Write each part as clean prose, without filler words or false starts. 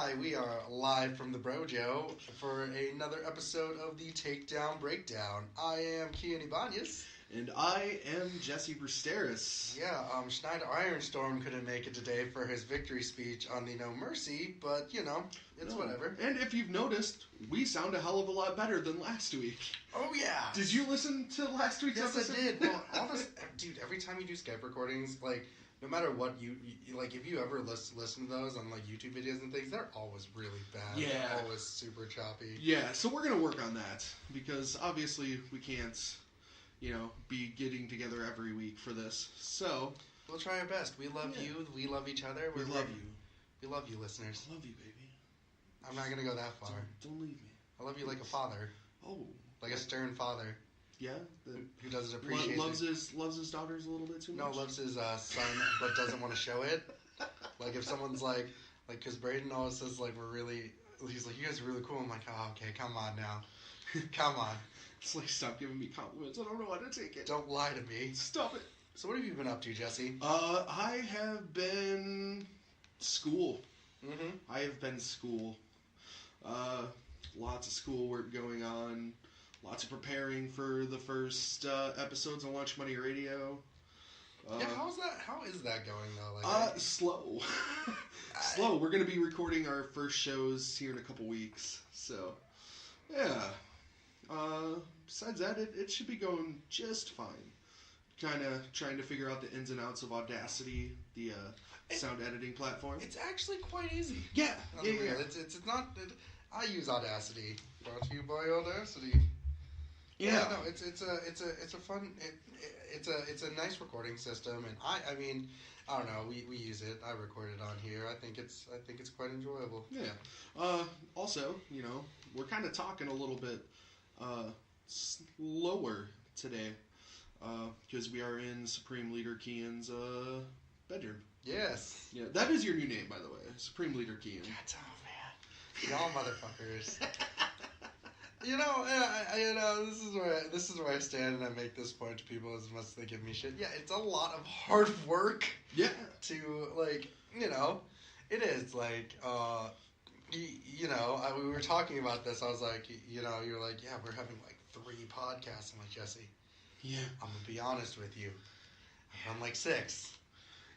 Hi, we are live from the Brojo for another episode of the Takedown Breakdown. I am Kian Ibanez. And I am Jesse Brusteris. Yeah, Schneider Ironstorm couldn't make it today for his victory speech on the No Mercy, but, you know, it's whatever. And if you've noticed, we sound a hell of a lot better than last week. Oh, yeah. Did you listen to last week's episode? Yes, I did. Well, all this, dude, every time you do Skype recordings, like, no matter what you like, if you ever listen to those on, like, YouTube videos and things, they're always really bad. Yeah. They're always super choppy. Yeah, so we're going to work on that, because obviously we can't, you know, be getting together every week for this. So we'll try our best. We love you. We love each other. We love you. We love you, listeners. I love you, baby. I'm not going to go that far. Don't leave me. I love you like a father. Oh. Like a stern father. Yeah? Who doesn't appreciate loves his daughters a little bit too much? No, loves his son but doesn't want to show it. Like if someone's like, because Braden always says, like, he's like, you guys are really cool. I'm like, oh, okay, come on now. Come on. It's like, stop giving me compliments. I don't know how to take it. Don't lie to me. Stop it. So what have you been up to, Jesse? I have been school. Mm-hmm. I have been school. Lots of schoolwork going on. Lots of preparing for the first episodes on Lunch Money Radio. Yeah, how is that going though? Like, slow. Slow. We're going to be recording our first shows here in a couple weeks. So, yeah. Besides that, it should be going just fine. Kind of trying to figure out the ins and outs of Audacity, the sound editing platform. It's actually quite easy. Yeah. Yeah. It's not. I use Audacity. Brought to you by Audacity. Yeah, no, it's a fun, it's a nice recording system, and I mean, I don't know, we use it. I record it on here. I think it's quite enjoyable. Yeah. Also, you know, we're kind of talking a little bit slower today because we are in Supreme Leader Kian's bedroom. Yes. Yeah, that is your new name, by the way, Supreme Leader Kian. Oh man, y'all motherfuckers. You know, this is where I stand, and I make this point to people as much as they give me shit. Yeah, it's a lot of hard work. Yeah. To, like, you know, it is like, you know, we were talking about this. I was like, you know, you're like, yeah, we're having like 3 podcasts. I'm like, Jesse. Yeah. I'm gonna be honest with you. I'm like 6.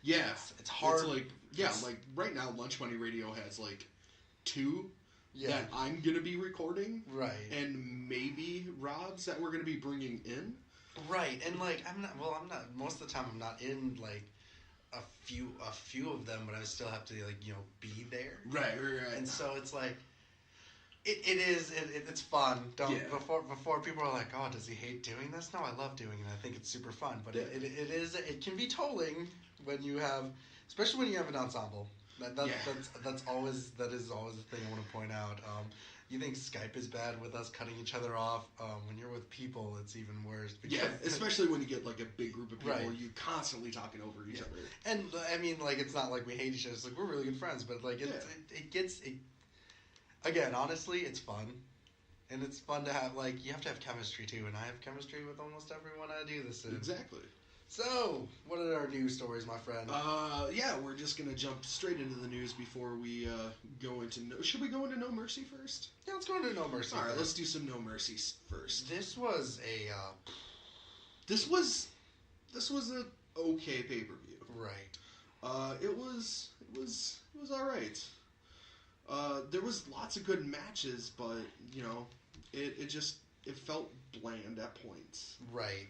Yeah. It's hard. It's like, yeah, like right now, Lunch Money Radio has like 2. Yeah. That I'm going to be recording. Right. And maybe Rob's that we're going to be bringing in. Right. And, like, I'm not, most of the time I'm not in, like, a few of them, but I still have to, like, you know, be there. Right. And so it's like, it's fun. Before people are like, oh, does he hate doing this? No, I love doing it. I think it's super fun. But it can be tolling when you have, especially when you have an ensemble. That is always the thing I want to point out. You think Skype is bad with us cutting each other off? When you're with people, it's even worse. Yeah, especially when you get like a big group of people, right. You're constantly talking over each other. And I mean, like, it's not like we hate each other. It's like we're really good friends, but like again, honestly, it's fun. And it's fun to have, like, you have to have chemistry too, and I have chemistry with almost everyone I do this in. Exactly. So, what are our news stories, my friend? Yeah, we're just going to jump straight into the news before we go into... Should we go into No Mercy first? Yeah, let's go into No Mercy All right, let's do some No Mercy first. This was a... This was a okay pay-per-view. Right. It was all right. There was lots of good matches, but, you know, it felt bland at points. Right.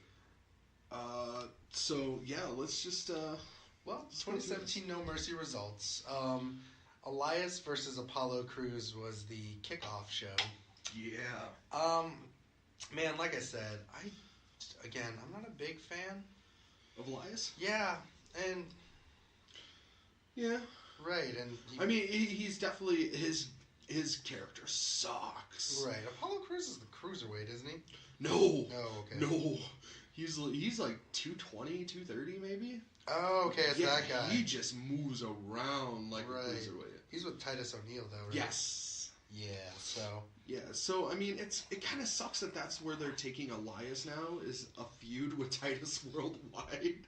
So yeah, let's just 2017 No Mercy results. Elias versus Apollo Crews was the kickoff show. Yeah. Man, like I said, I'm not a big fan of Elias. Yeah, and yeah, right, and I mean, he's definitely his character sucks. Right. Apollo Crews is the cruiserweight, isn't he? No. Oh, okay. No. He's like 220, 230 maybe. Oh, okay, it's that guy. He just moves around like a cruiserweight. He's with Titus O'Neil though, right? Yes. Yeah, so. Yeah, so I mean, it kind of sucks that that's where they're taking Elias now, is a feud with Titus Worldwide.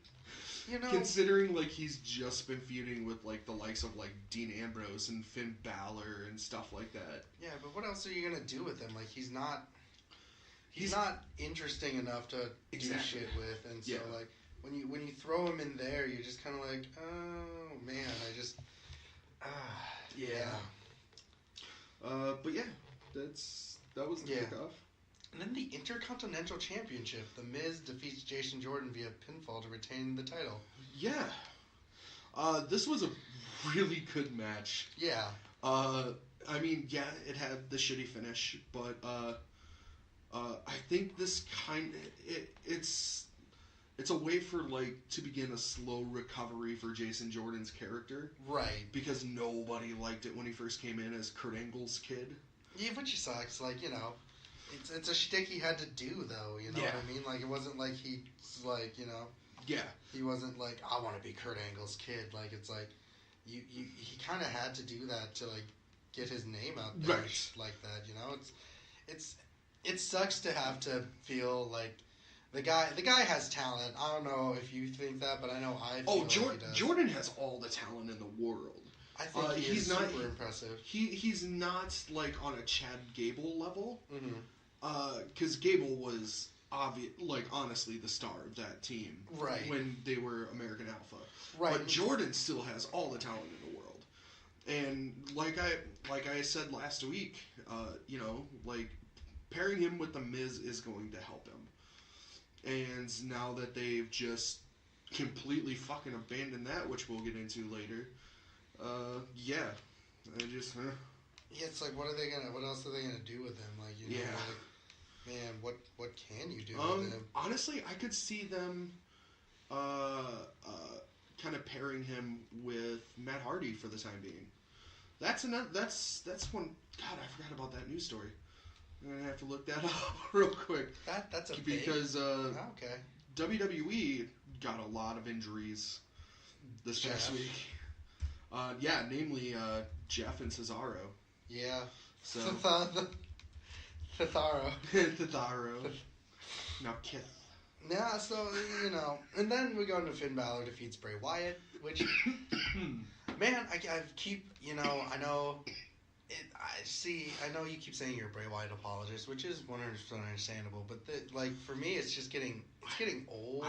You know, considering like he's just been feuding with like the likes of like Dean Ambrose and Finn Balor and stuff like that. Yeah, but what else are you gonna do with him? Like he's not interesting enough to do shit with, and so like when you throw him in there, you're just kind of like, oh man, but yeah, that was the kickoff. And then the Intercontinental Championship, The Miz defeats Jason Jordan via pinfall to retain the title. Yeah, this was a really good match. Yeah. I mean, yeah, it had the shitty finish, but I think this it's a way for like to begin a slow recovery for Jason Jordan's character, right? Because nobody liked it when he first came in as Kurt Angle's kid. Yeah, which sucks. Like, you know, it's a shtick he had to do, though. You know what I mean? Like, it wasn't like he's like, you know. Yeah. He wasn't like, I want to be Kurt Angle's kid. Like, it's like, he kind of had to do that to like get his name out there, right? Like that. You know, it sucks to have to feel like. The guy has talent. I don't know if you think that, but I know I feel like he does. Jordan has all the talent in the world. I think he's super impressive. He's not like on a Chad Gable level. Mm-hmm. Because Gable was honestly the star of that team. Right. When they were American Alpha. Right. But Jordan still has all the talent in the world. And like I said last week, you know, like pairing him with the Miz is going to help him. And now that they've just completely fucking abandoned that, which we'll get into later, yeah, I just, yeah, it's like, what else are they gonna do with him? Like, you know, like, man, what can you do with him? Honestly, I could see them, kind of pairing him with Matt Hardy for the time being. That's one. God, I forgot about that news story. I'm going to have to look that up real quick. That's a because okay. WWE got a lot of injuries this past week. Namely Jeff and Cesaro. Yeah. So Cesaro. Cesaro. Now Kith. Yeah, so, you know, and then we go into Finn Balor defeats Bray Wyatt, which, man, I keep, you know, I know you keep saying you're a Bray Wyatt apologist, which is 100% understandable, but like for me, it's getting old.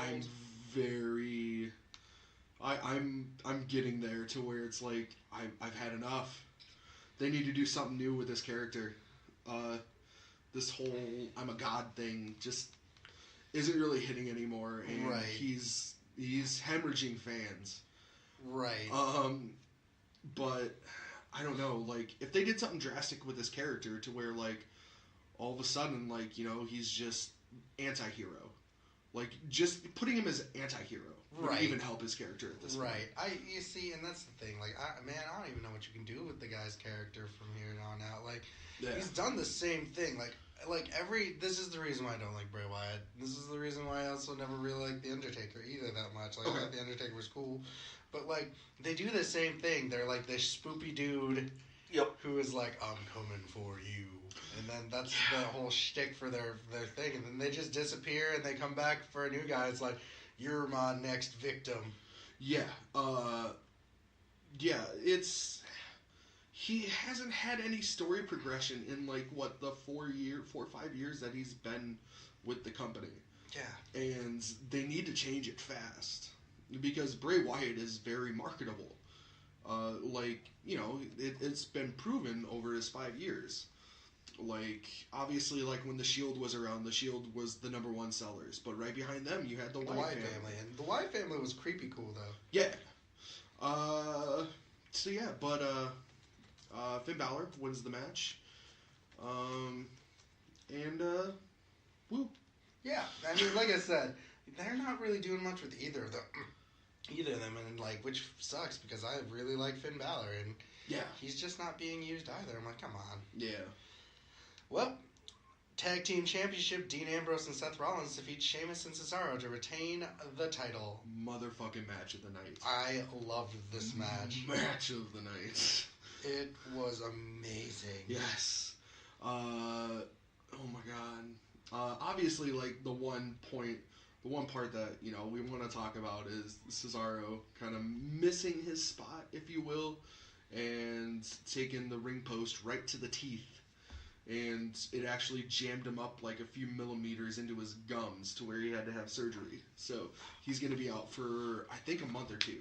I'm getting there to where it's like I've had enough. They need to do something new with this character. This whole I'm a god thing just isn't really hitting anymore, and right. he's hemorrhaging fans. Right. But I don't know, like, if they did something drastic with this character to where, like, all of a sudden, like, you know, he's just anti-hero. Like, just putting him as anti-hero would even help his character at this point. Right. You see, and that's the thing. Like, I don't even know what you can do with the guy's character from here on out. Like, he's done the same thing. This is the reason why I don't like Bray Wyatt. This is the reason why I also never really liked The Undertaker either that much. Like, I thought The Undertaker was cool. But, like, they do the same thing. They're, like, this spoopy dude who is like, I'm coming for you. And then that's the whole shtick for their thing. And then they just disappear and they come back for a new guy. It's like, you're my next victim. Yeah. He hasn't had any story progression in, like, the 4 or 5 years that he's been with the company. Yeah. And they need to change it fast. Because Bray Wyatt is very marketable. You know, it's been proven over his 5 years. Like, obviously, like, when The Shield was around, The Shield was the number one sellers. But right behind them, you had the Wyatt family. And the Wyatt family was creepy cool, though. Yeah. Finn Balor wins the match. Woo. Yeah, I mean, like I said, they're not really doing much with either of them, and like, which sucks because I really like Finn Balor, and he's just not being used either. I'm like, come on. Yeah. Well, Tag Team Championship, Dean Ambrose and Seth Rollins defeat Sheamus and Cesaro to retain the title. Motherfucking match of the night. I loved this match. Match of the night. It was amazing. Yes. Oh my god. Obviously, like, the one point the one part that, you know, we want to talk about is Cesaro kind of missing his spot, if you will, and taking the ring post right to the teeth. And it actually jammed him up like a few millimeters into his gums to where he had to have surgery. So he's going to be out for, I think, a month or 2.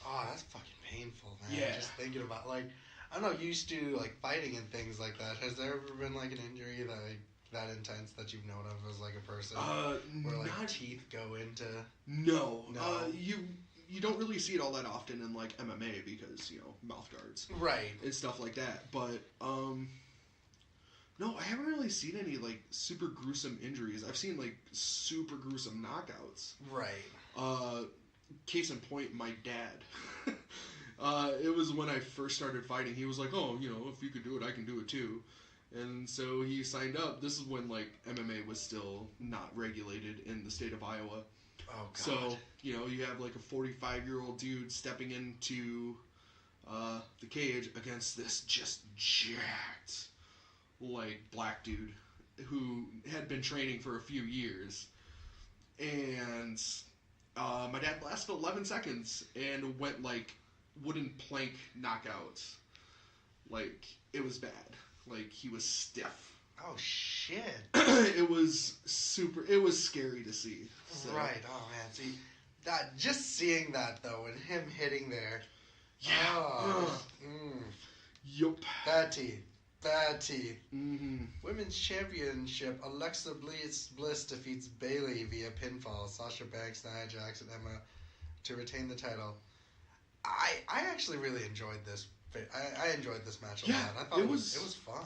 Oh, that's fucking painful, man. Yeah. Just thinking about, like, I don't know, used to, like, fighting and things like that. Has there ever been, like, an injury that, like, that intense that you've known of as, like, a person? Where, like, teeth go into... No. You don't really see it all that often in, like, MMA because, you know, mouth guards. Right. And stuff like that. But, no, I haven't really seen any, like, super gruesome injuries. I've seen, like, super gruesome knockouts. Right. Case in point, my dad. It was when I first started fighting. He was like, oh, you know, if you could do it, I can do it too. And so he signed up. This is when, like, MMA was still not regulated in the state of Iowa. Oh, God. So, you know, you have, like, a 45-year-old dude stepping into the cage against this just jacked, like, black dude who had been training for a few years. And my dad lasted 11 seconds and went, like, wooden plank knockouts. Like, it was bad. Like, he was stiff. Oh, shit. It was scary to see. So. Right. Oh, man. See, just seeing that, though, and him hitting there. Yeah. Oh. Yup. Bad teeth. Mm-hmm. Women's Championship, Alexa Bliss defeats Bayley via pinfall. Sasha Banks, Nia Jax, and Emma to retain the title. I actually really enjoyed this. I enjoyed this match a lot. I thought it was fun.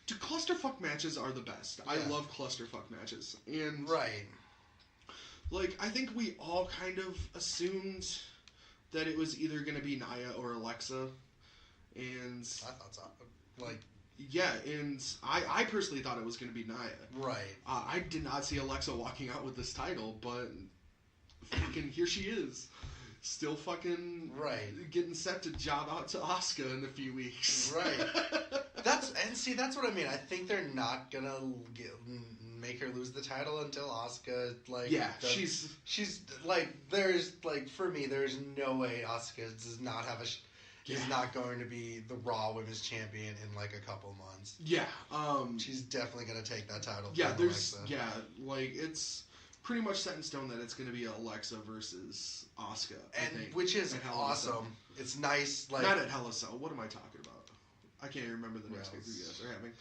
Dude, clusterfuck matches are the best. Yeah. I love clusterfuck matches. And right. Like, I think we all kind of assumed that it was either going to be Nia or Alexa. And I thought so. Like, yeah, and I personally thought it was going to be Nia. Right. I did not see Alexa walking out with this title, but fucking here she is. Still fucking getting set to job out to Asuka in a few weeks. Right. That's what I mean. I think they're not gonna make her lose the title until Asuka, like... Yeah, she's like, there's, like, for me, there's no way Asuka does not have is not going to be the Raw Women's Champion in, like, a couple months. Yeah. She's definitely gonna take that title. Yeah, from Alexa. Like, it's pretty much set in stone that it's going to be Alexa versus Asuka, which is awesome. It's nice, like... Not at Hell in a Cell. What am I talking about? I can't even remember the next pay-per-view guys are having.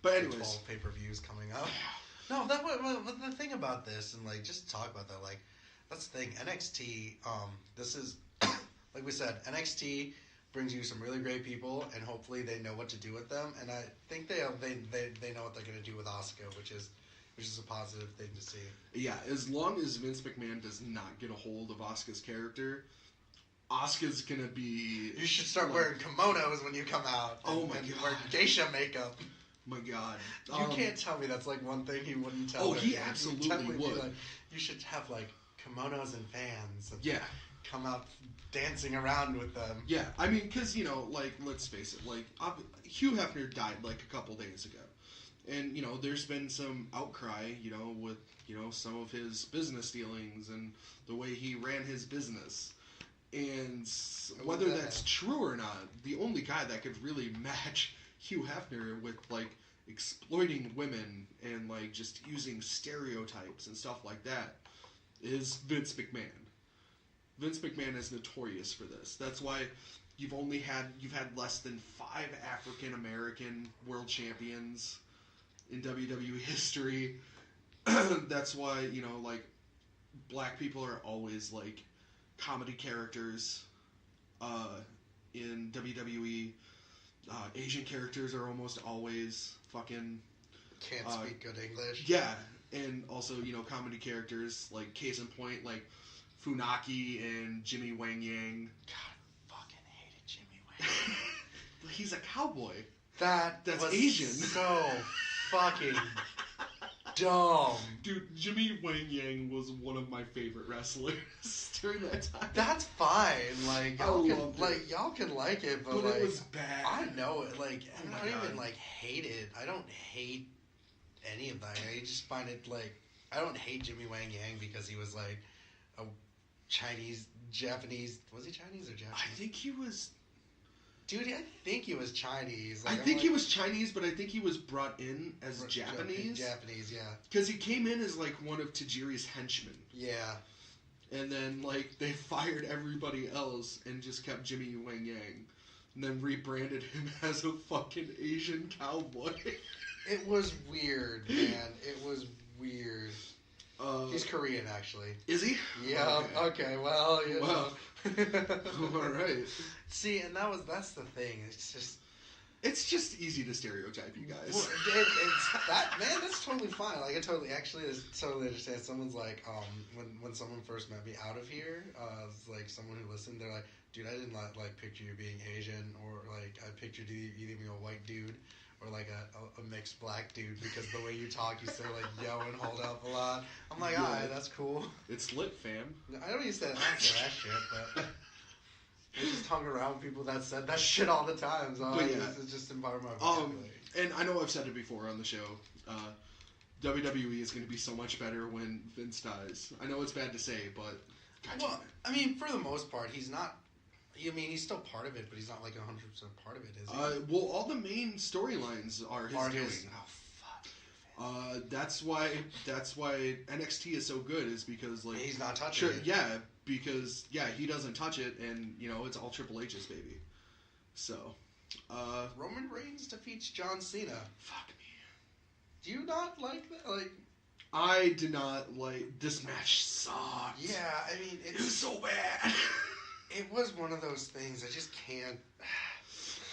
But anyways. 12 pay-per-views coming up. No, the thing about this, and, like, just talk about that, like, that's the thing. NXT, this is, like we said, NXT brings you some really great people, and hopefully they know what to do with them, and I think they know what they're going to do with Asuka, which is a positive thing to see. Yeah, as long as Vince McMahon does not get a hold of Asuka's character, Asuka's gonna be... You should start wearing kimonos when you come out. Oh my god. Wear geisha makeup. My god. You can't tell me that's like one thing he wouldn't tell Oh, her. he absolutely would. Like, you should have like kimonos and fans. And yeah. Come out dancing around with them. Yeah, I mean, because, you know, like, let's face it, like, Hugh Hefner died like a couple days ago. And, you know, there's been some outcry, you know, with, you know, some of his business dealings and the way he ran his business. And whether that's true or not, the only guy that could really match Hugh Hefner with, like, exploiting women and, like, just using stereotypes and stuff like that is Vince McMahon. Vince McMahon is notorious for this. That's why you've had less than 5 African American world champions in WWE history. That's why, you know, like, black people are always, like, comedy characters in WWE. Asian characters are almost always fucking... Can't speak good English. Yeah, and also, you know, comedy characters, like, case in point, like, Funaki and Jimmy Wang Yang. God, I fucking hated Jimmy Wang. He's a cowboy. That's was Asian. So fucking dumb. Dude, Jimmy Wang Yang was one of my favorite wrestlers during that time. That's fine. Like, y'all can like it, but like, it was bad. I know it. Like, I don't even like hate it. I don't hate any of that. I just find it like I don't hate Jimmy Wang Yang because he was like a Japanese. Was he Chinese or Japanese? I think he was. Dude, I think he was Chinese. Like, I think he was Chinese, but I think he was brought in as Japanese. Japanese, yeah. Because he came in as like one of Tajiri's henchmen. Yeah. And then like they fired everybody else and just kept Jimmy Wang Yang. And then rebranded him as a fucking Asian cowboy. It was weird, man. It was weird. He's Korean, actually. Is he? Yeah. Okay. Well, you know. All right. See, and that's the thing. It's just easy to stereotype you guys. Well, that's totally fine. Like, I totally understand. Someone's like, when someone first met me out of here, like someone who listened, they're like, dude, I didn't like picture you being Asian, or like I pictured you either being a white dude or like a mixed black dude, because the way you talk, you say like yo and hold up a lot. I'm like, alright, that's cool. It's lit, fam. I don't say that shit, but I just hung around people that said that shit all the time. So it's just in part of my vocabulary. And I know I've said it before on the show. WWE is going to be so much better when Vince dies. I know it's bad to say, but I mean, for the most part, he's not. I mean, he's still part of it, but he's not like 100% part of it, is he? Well, all the main storylines are his doing. Oh, fuck. That's why NXT is so good, is because like he's not touching it. Yeah, because he doesn't touch it, and it's all Triple H's baby. So, Roman Reigns defeats John Cena. Fuck me. Do you not like that? Like, I did not like this match. Sucked. Yeah, I mean, it was so bad. It was one of those things. I just can't.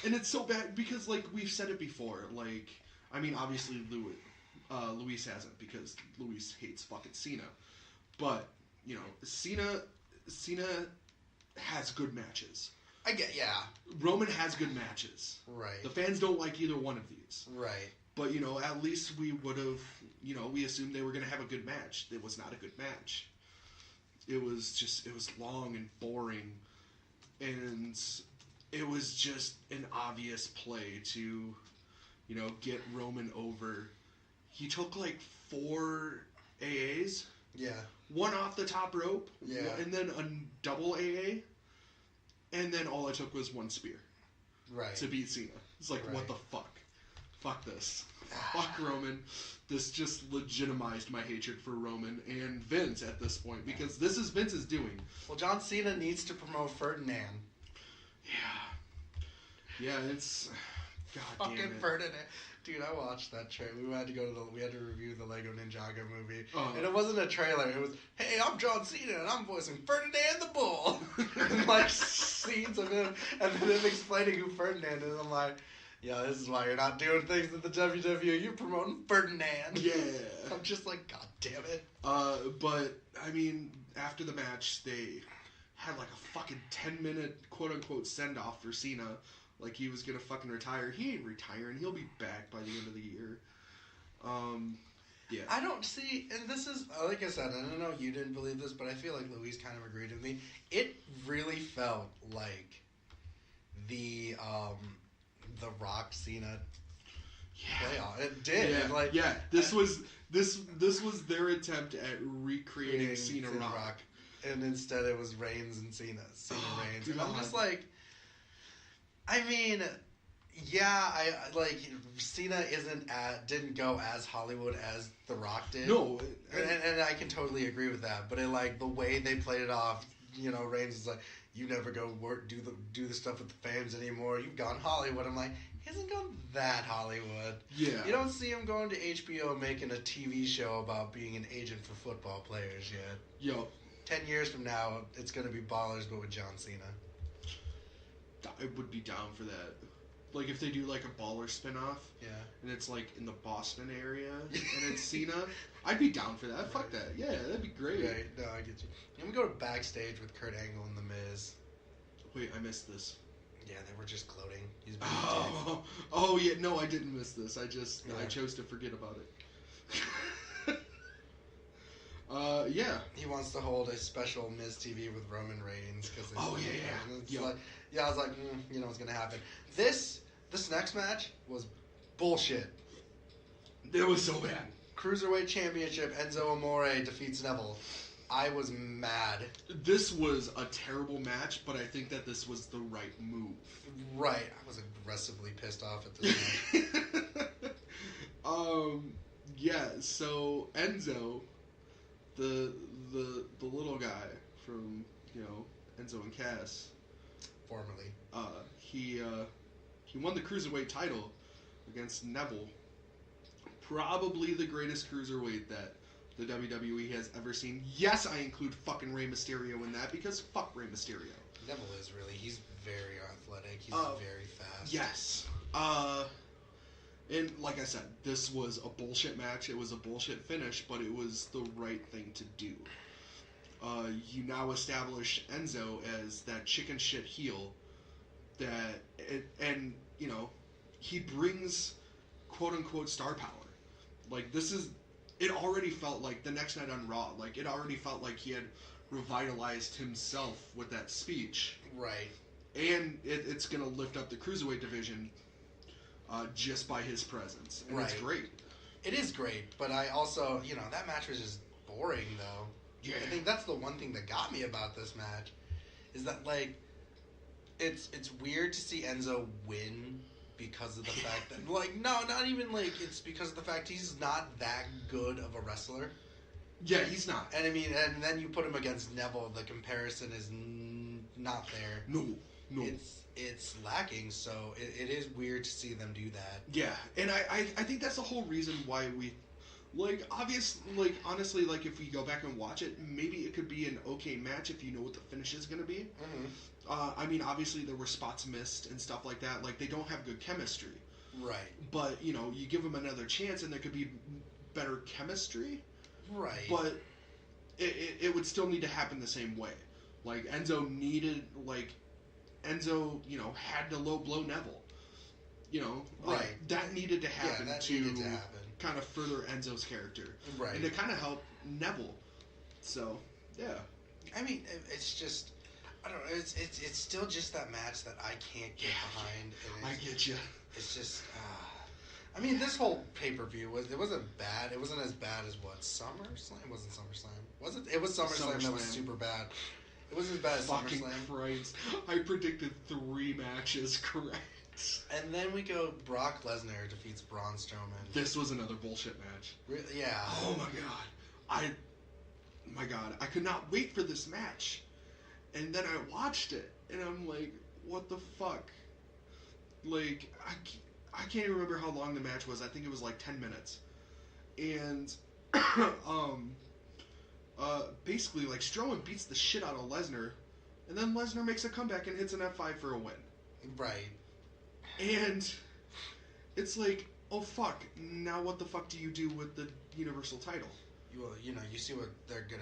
And it's so bad because, like, we've said it before. Like, I mean, obviously, Luis hasn't, because Luis hates fucking Cena. But, Cena has good matches. Roman has good matches. Right. The fans don't like either one of these. Right. But, at least we would have, we assumed they were going to have a good match. It was not a good match. It was long and boring. And it was just an obvious play to, get Roman over. He took like 4 AAs. Yeah. One off the top rope. Yeah. And then a double AA. And then all it took was 1 spear. Right. To beat Cena. It's like, what the fuck? Fuck this. Fuck Roman. This just legitimized my hatred for Roman and Vince at this point, because this is Vince's doing. Well, John Cena needs to promote Ferdinand. Yeah, it's... God fucking damn it. Ferdinand. Dude, I watched that trailer. We had to review the Lego Ninjago movie. Uh-huh. And it wasn't a trailer. It was, hey, I'm John Cena, and I'm voicing Ferdinand the Bull. And, like, scenes of him, and then him explaining who Ferdinand is. I'm like... Yeah, this is why you're not doing things at the WWE. You're promoting Ferdinand. Yeah. I'm just like, God damn it. But, I mean, after the match, they had like a fucking 10-minute quote-unquote send-off for Cena. Like he was gonna fucking retire. He ain't retiring. He'll be back by the end of the year. Yeah. I don't see, and this is, like I said, I don't know, you didn't believe this, but I feel like Luis kind of agreed with me. It really felt like the Rock Cena playoff. It did. This was their attempt at recreating Cena Rock. And instead it was Reigns and Cena. Reigns. God. And I'm just like, I mean, I like Cena didn't go as Hollywood as The Rock did. No. And I can totally agree with that. But the way they played it off, Reigns is like, you never go do the stuff with the fans anymore. You've gone Hollywood. I'm like, he hasn't gone that Hollywood. Yeah. You don't see him going to HBO and making a TV show about being an agent for football players yet. Yo. 10 years from now, it's going to be Ballers, but with John Cena. I would be down for that. Like, if they do, like, a Baller spinoff. Yeah. And it's, like, in the Boston area, and it's Cena. I'd be down for that. Right. Fuck that. Yeah, that'd be great. Right. No, I get you. And we go to backstage with Kurt Angle and The Miz. Wait, I missed this. Yeah, they were just gloating. He's oh, yeah. No, I didn't miss this. I chose to forget about it. Yeah. He wants to hold a special Miz TV with Roman Reigns. I was like, you know what's going to happen. This next match was bullshit. It was so bad. Cruiserweight Championship, Enzo Amore defeats Neville. I was mad. This was a terrible match, but I think that this was the right move. Right. I was aggressively pissed off at this match. Yeah, so Enzo, the little guy from, Enzo and Cass. Formerly. He won the Cruiserweight title against Neville. Probably the greatest Cruiserweight that the WWE has ever seen. Yes, I include fucking Rey Mysterio in that because fuck Rey Mysterio. Neville is really, he's very athletic. He's very fast. Yes. And like I said, this was a bullshit match. It was a bullshit finish, but it was the right thing to do. You now establish Enzo as that chicken shit heel he brings quote unquote star power. Like, it already felt like the next night on Raw, like, it already felt like he had revitalized himself with that speech. Right. And it's going to lift up the Cruiserweight division just by his presence. And It's great. It is great, but I also, that match was just boring, though. Yeah. I think that's the one thing that got me about this match, is that, like, it's weird to see Enzo win because of the fact that, like, no, not even, like, it's because of the fact he's not that good of a wrestler. Yeah, he's not. And, I mean, and then you put him against Neville, the comparison is not there. No. It's lacking, so it is weird to see them do that. Yeah, and I think that's the whole reason why we, like, honestly, like, if we go back and watch it, maybe it could be an okay match if you know what the finish is going to be. Mm-hmm. I mean, obviously there were spots missed and stuff like that. Like, they don't have good chemistry. Right. But, you give them another chance and there could be better chemistry. Right. But it would still need to happen the same way. Like, Enzo, had to low blow Neville. Right. That needed to happen to kind of further Enzo's character. Right. And to kind of help Neville. So, yeah. I mean, it's just, I don't know, it's still just that match that I can't get behind. And I get you. It's just, I mean, this whole pay-per-view, wasn't bad. It wasn't as bad as, SummerSlam? It wasn't SummerSlam. Was it? It was SummerSlam that was super bad. It wasn't as bad as Fucking SummerSlam. Christ. I predicted 3 matches correct. And then we go, Brock Lesnar defeats Braun Strowman. This was another bullshit match. Yeah. Oh my god. I could not wait for this match. And then I watched it, and I'm like, what the fuck? Like, I can't even remember how long the match was. I think it was like 10 minutes. And, basically, like, Strowman beats the shit out of Lesnar, and then Lesnar makes a comeback and hits an F5 for a win. Right. And it's like, oh fuck, now what the fuck do you do with the Universal title? Well, you see what they're doing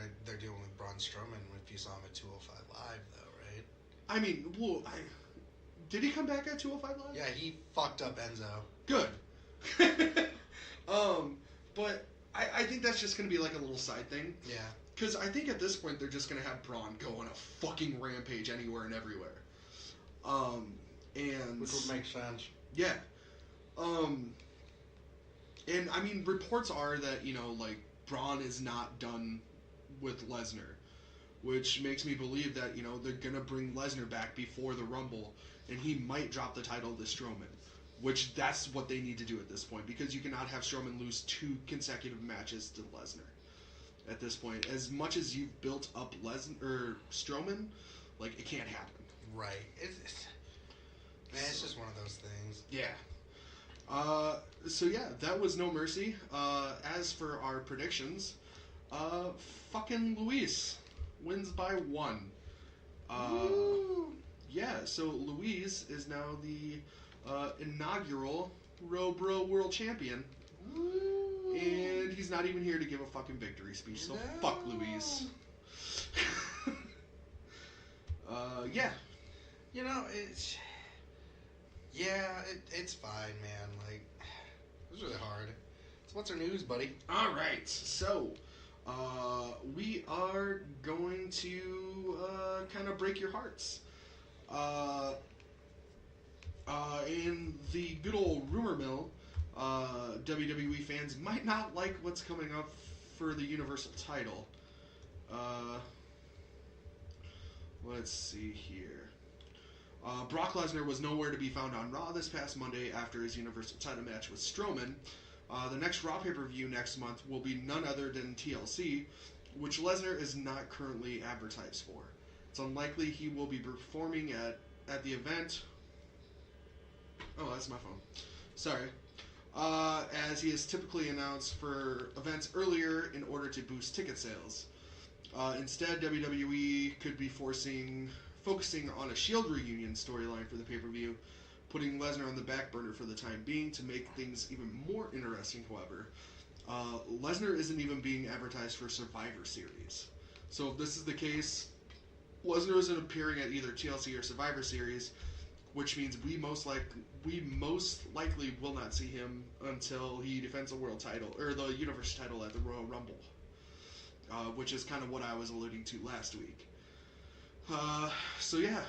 with Braun Strowman if you saw him at 205 Live, though, right? I mean, did he come back at 205 Live? Yeah, he fucked up Enzo. Good. But I think that's just going to be like a little side thing. Yeah. Because I think at this point they're just going to have Braun go on a fucking rampage anywhere and everywhere. Which would make sense. Yeah. And I mean, reports are that, like, Braun is not done with Lesnar, which makes me believe that, they're gonna bring Lesnar back before the Rumble, and he might drop the title to Strowman, which that's what they need to do at this point, because you cannot have Strowman lose 2 consecutive matches to Lesnar at this point. As much as you've built up Strowman, like, it can't happen. Right. It's just one of those things. Yeah. So yeah, that was No Mercy. As for our predictions, fucking Luis wins by 1. Yeah, so Luis is now the inaugural Bro World Champion. Woo. And he's not even here to give a fucking victory speech, so fuck Luis. Yeah. It's fine, man. Like, it was really hard. So what's our news, buddy? All right. So, we are going to kind of break your hearts. In the good old rumor mill, WWE fans might not like what's coming up for the Universal title. Let's see here. Brock Lesnar was nowhere to be found on Raw this past Monday after his Universal title match with Strowman. The next Raw pay-per-view next month will be none other than TLC, which Lesnar is not currently advertised for. It's unlikely he will be performing at the event. Oh, that's my phone. Sorry. As he is typically announced for events earlier in order to boost ticket sales. Instead, WWE could be focusing on a Shield reunion storyline for the pay-per-view, putting Lesnar on the back burner for the time being to make things even more interesting, however. Lesnar isn't even being advertised for Survivor Series. So if this is the case, Lesnar isn't appearing at either TLC or Survivor Series, which means we most likely will not see him until he defends the world title, or the Universal title at the Royal Rumble, which is kind of what I was alluding to last week. So yeah.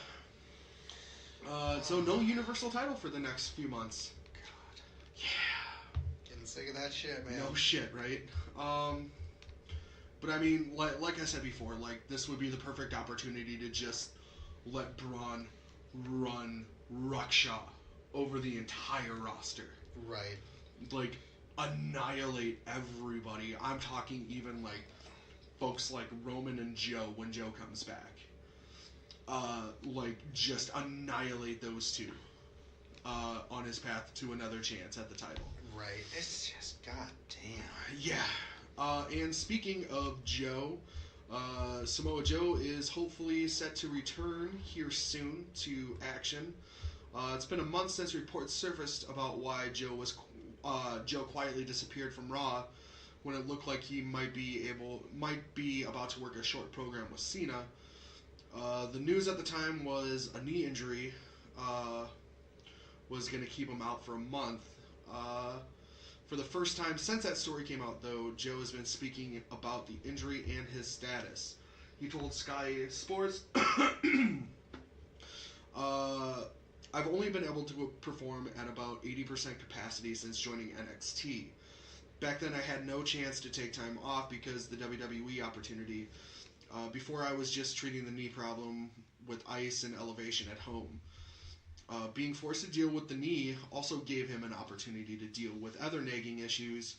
So no Universal title for the next few months. God. Yeah. Getting sick of that shit, man. No shit, right? But I mean, like I said before, like, this would be the perfect opportunity to just let Braun run ruckshaw over the entire roster. Right. Like, annihilate everybody. I'm talking even, like, folks like Roman and Joe when Joe comes back. Like, just annihilate those two on his path to another chance at the title. Right. It's just, goddamn. Yeah. And speaking of Joe, Samoa Joe is hopefully set to return here soon to action. It's been a month since reports surfaced about why Joe quietly disappeared from Raw when it looked like he might be about to work a short program with Cena. The news at the time was a knee injury was going to keep him out for a month. For the first time since that story came out, though, Joe has been speaking about the injury and his status. He told Sky Sports, I've only been able to perform at about 80% capacity since joining NXT. Back then I had no chance to take time off because the WWE opportunity. Before I was just treating the knee problem with ice and elevation at home. Being forced to deal with the knee also gave him an opportunity to deal with other nagging issues,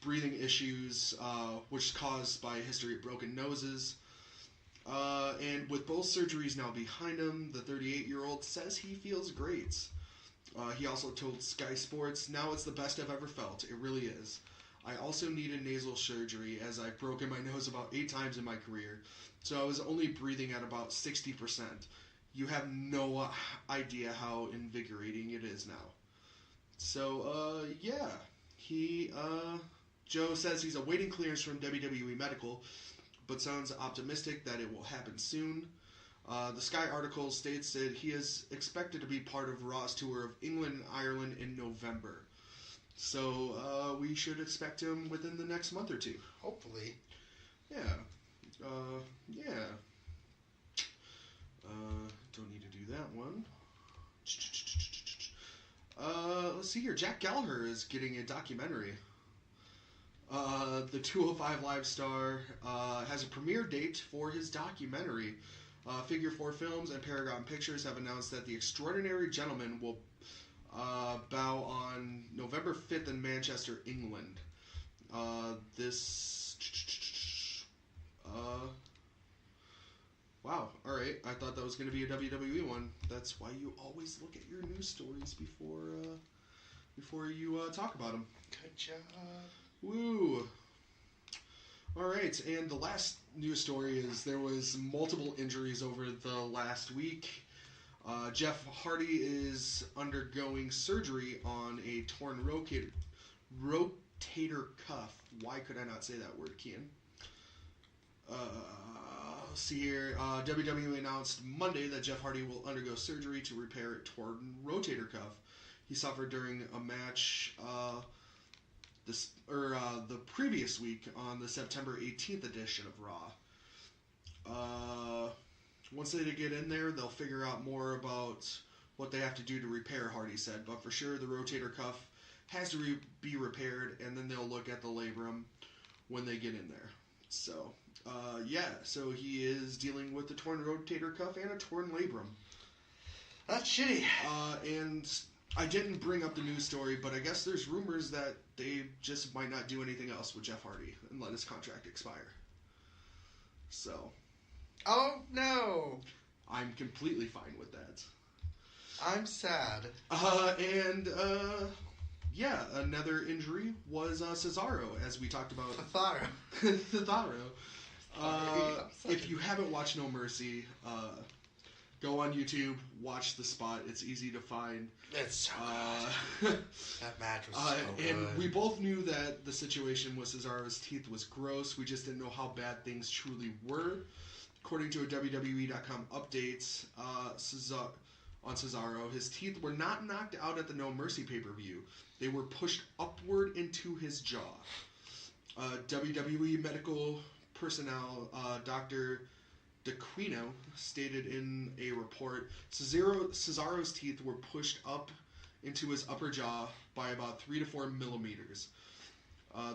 breathing issues, which caused by a history of broken noses. And with both surgeries now behind him, the 38-year-old says he feels great. He also told Sky Sports, now it's the best I've ever felt. It really is. I also needed nasal surgery as I've broken my nose about 8 times in my career, so I was only breathing at about 60%. You have no idea how invigorating it is now. So, yeah. Joe says he's awaiting clearance from WWE Medical, but sounds optimistic that it will happen soon. The Sky article states that he is expected to be part of Raw's tour of England and Ireland in November. So, we should expect him within the next month or two. Hopefully. Yeah. Don't need to do that one. Let's see here. Jack Gallagher is getting a documentary. The 205 Live star has a premiere date for his documentary. Figure 4 Films and Paragon Pictures have announced that The Extraordinary Gentleman will bow on November 5th in Manchester, England. Wow, alright. I thought that was going to be a WWE one. That's why you always look at your news stories before you talk about them. Good job. Woo. Alright, and the last news story is there was multiple injuries over the last week. Jeff Hardy is undergoing surgery on a torn rotator cuff. Why could I not say that word, Kian? Let's see here. WWE announced Monday that Jeff Hardy will undergo surgery to repair a torn rotator cuff he suffered during a match the previous week on the September 18th edition of Raw. Once they get in there, they'll figure out more about what they have to do to repair, Hardy said. But for sure, the rotator cuff has to be repaired, and then they'll look at the labrum when they get in there. So, so he is dealing with a torn rotator cuff and a torn labrum. That's shitty. And I didn't bring up the news story, but I guess there's rumors that they just might not do anything else with Jeff Hardy and let his contract expire. So. Oh, no. I'm completely fine with that. I'm sad. Another injury was Cesaro, as we talked about. Cesaro. If you haven't watched No Mercy, go on YouTube, watch the spot. It's easy to find. It's so good. That match was so good. And we both knew that the situation with Cesaro's teeth was gross. We just didn't know how bad things truly were. According to a WWE.com update on Cesaro, his teeth were not knocked out at the No Mercy pay-per-view. They were pushed upward into his jaw. WWE medical personnel, Dr. DeQuino, stated in a report, Cesaro's teeth were pushed up into his upper jaw by about 3 to 4 millimeters.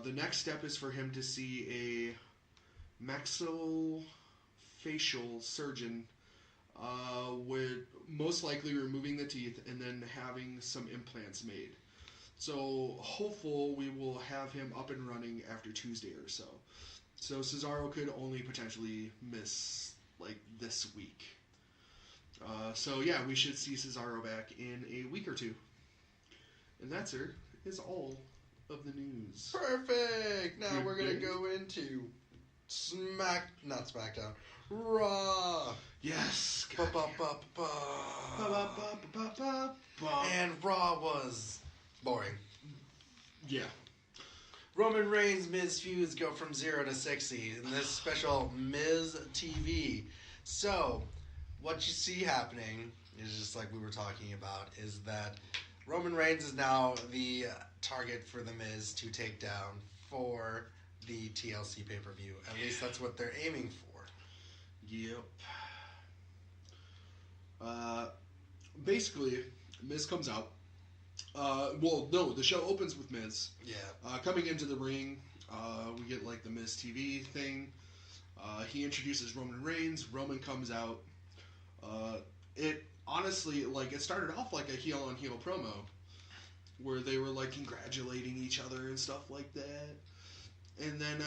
The next step is for him to see a maxillofacial surgeon, with most likely removing the teeth and then having some implants made. So hopeful we will have him up and running after Tuesday or so. So Cesaro could only potentially miss this week. We should see Cesaro back in a week or two. And that, sir, is all of the news. Perfect! Now we're going to go into not SmackDown, Raw. Yes. And Raw was boring. Yeah. Roman Reigns Miz feuds go from 0 to 60 in this special Miz TV. So, what you see happening is just like we were talking about, is that Roman Reigns is now the target for the Miz to take down for the TLC pay-per-view. At least that's what they're aiming for. Yep. Basically, Miz comes out. The show opens with Miz. Yeah. Coming into the ring, we get the Miz TV thing. He introduces Roman Reigns. Roman comes out. It honestly, it started off like a heel-on-heel promo, where they were congratulating each other and stuff like that. And then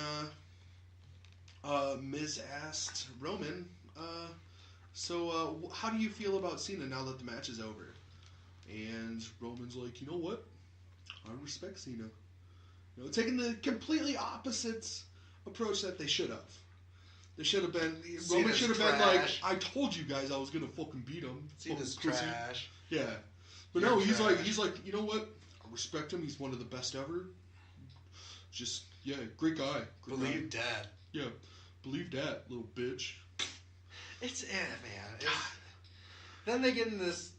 Miz asked Roman, how do you feel about Cena now that the match is over? And Roman's like, you know what? I respect Cena. Taking the completely opposite approach that they should have. They should have been... Roman should have been like, I told you guys I was going to fucking beat him. Cena's trash. Yeah. But no, he's like, you know what? I respect him. He's one of the best ever. Just, great guy. Believe that. Yeah. Believe that, little bitch. It's man. Then they get in this,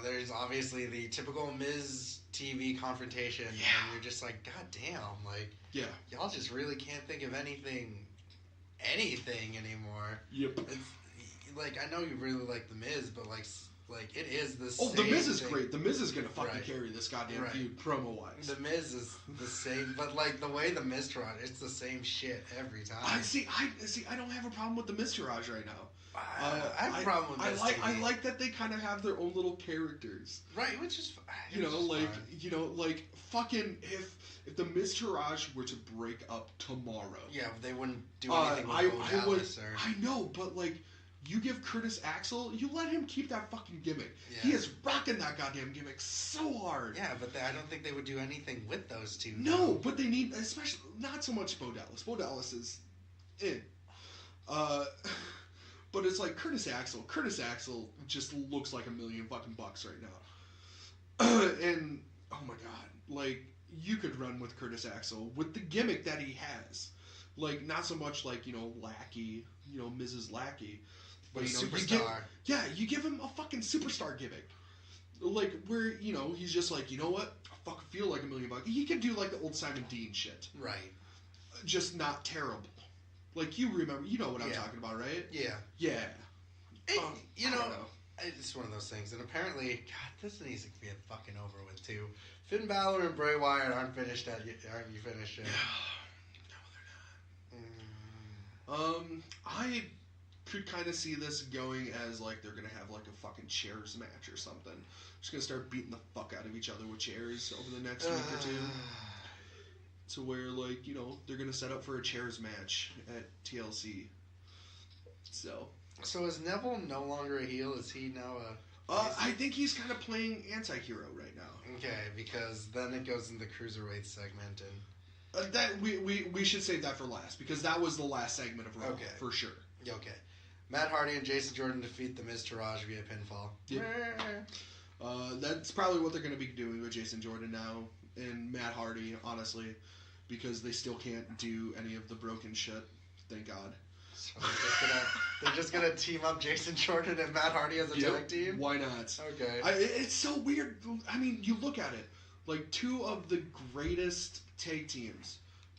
there's obviously the typical Miz TV confrontation, and you're just like, God damn, y'all just really can't think of anything anymore. Yep. It's, I know you really like the Miz, but it is the same. Oh, the Miz is great. The Miz is gonna fucking right. carry this goddamn feud promo wise. The Miz is the same, but the way the Miztourage, it's the same shit every time. I don't have a problem with the Miztourage right now. I have a problem with this. I like that they kind of have their own little characters. Right, which is fucking if the Miztourage were to break up tomorrow. Yeah, they wouldn't do anything with I know, but you give Curtis Axel, you let him keep that fucking gimmick. Yeah. He is rocking that goddamn gimmick so hard. Yeah, but I don't think they would do anything with those two. No, but they need, especially, not so much Bo Dallas. Bo Dallas is in. But it's Curtis Axel. Curtis Axel just looks like $1 million fucking bucks right now. And, oh my god, you could run with Curtis Axel with the gimmick that he has. Not so much lackey, Mrs. Lackey. But, superstar. You give him a fucking superstar gimmick. Where, he's just you know what? I fucking feel like $1 million bucks. He could do the old Simon Dean shit. Right. Just not terrible. You remember, you know what I'm talking about, right? Yeah. Yeah. I don't know. It's one of those things. And apparently, God, this needs to get fucking over with, too. Finn Balor and Bray Wyatt aren't you finished yet? No, I could kind of see this going as, like, they're going to have, like, a fucking chairs match or something. Just going to start beating the fuck out of each other with chairs over the next week or two. To where, like, you know, they're going to set up for a chairs match at TLC. So is Neville no longer a heel? Is he now a... I think he's kind of playing anti-hero right now. Okay, because then it goes into the Cruiserweight segment and... that we should save that for last, because that was the last segment of Raw, for sure. Okay. Matt Hardy and Jason Jordan defeat The Miz Taraj via pinfall. Yep. That's probably what they're going to be doing with Jason Jordan now, and Matt Hardy, honestly, because they still can't do any of the broken shit, thank God. So they're just gonna team up Jason Jordan and Matt Hardy as a tag team? Why not? Okay. It's so weird. I mean, you look at it, like, two of the greatest tag teams